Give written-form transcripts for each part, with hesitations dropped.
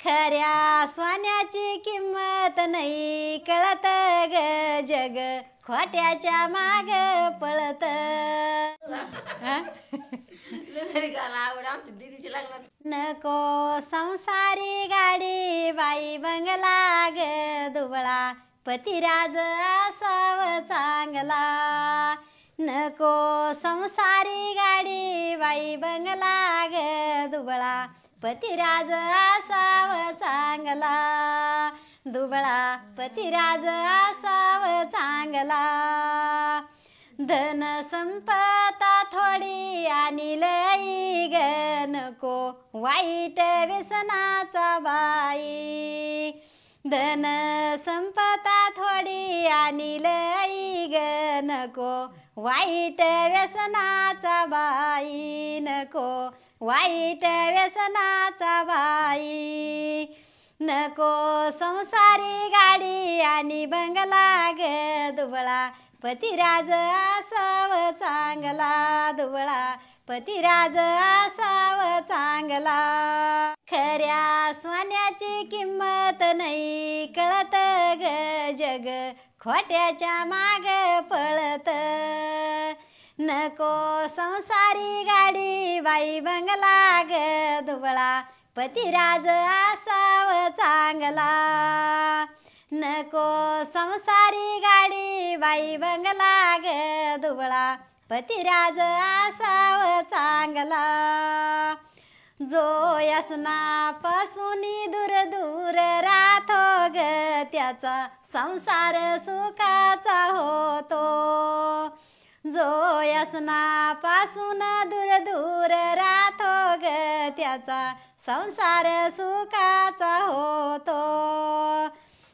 खऱ्या सोन्याची किंमत नाही कळत ग जग खोट्याच्या माग पळत. नको संसारी गाडी बाई बंगला ग दुबळा पतिराज असाव चांगला. नको संसारी गाडी बाई बंगला ग दुबळा पतिराज असाव चांगला. दुबळा पतिराज असाव चांगला. धन संपता थोडी आणि लई ग नको वाईट व्यसनाचा बाई. धन संपता थोडी आणि लई ग नको वाईट व्यसनाचा बाई. नको वाईट व्यसनाचा बाई. नको संसारी गाडी आणि बंगला ग दुबळा पतिराज असाव चांगला. दुबळा पतिराज असाव चांगला. खऱ्या सोन्याची किंमत नाही कळत ग जग खोट्याच्या माग पळत. नको संसारी गाडी बाई बंगला ग दुबळा पतिराज असाव चांगला. नको संसारी गाडी बाई बंगला ग दुबळा पतिराज असाव चांगला. जो व्यसनापासून दूर दूर राहतो ग त्याचा संसार सुखाचा होतो. जो व्यसनापासून दूर दूर राहतो ग त्याचा संसार सुखाचा होतो.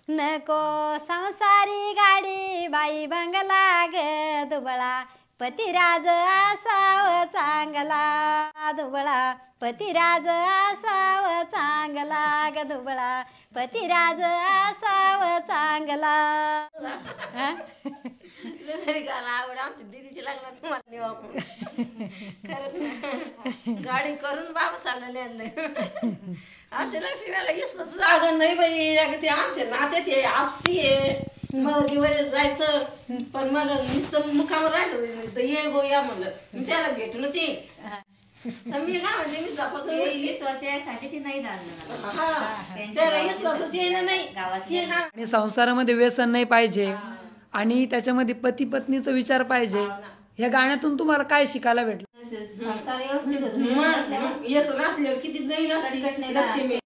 नको संसारी गाडी बाई बंगला ग दुबळा पतिराज असाव चांगला. दुबळा पतिराज असाव चांगला ग दुबळा पतिराज असाव चांगला. आमच्या दीदीची लागणार तुम्हाला गाडी करून बाबा चाललेले आणलंय. आमच्या लक्ष्मीला इसच जागा नाही बाई. ते आमच्या नात्यात आहे आपसी आहे. मग दिवस जायचं पण मला नुसतं मुखावर राहायचं तर ये गो या म्हणलं मी त्याला भेटूनच येईल. मी काय म्हणजे मी जापत विश्वासासाठी ते नाही जाणलं त्याला विश्वासच येणं नाही गावात. आणि संसारामध्ये व्यसन नाही पाहिजे आणि त्याच्यामध्ये पती पत्नीचा विचार पाहिजे. ह्या गाण्यातून तुम्हाला काय शिकायला भेटलं? संसार व्यवस्थित येस नसल्यावर किती नाही नसते लक्ष्मी.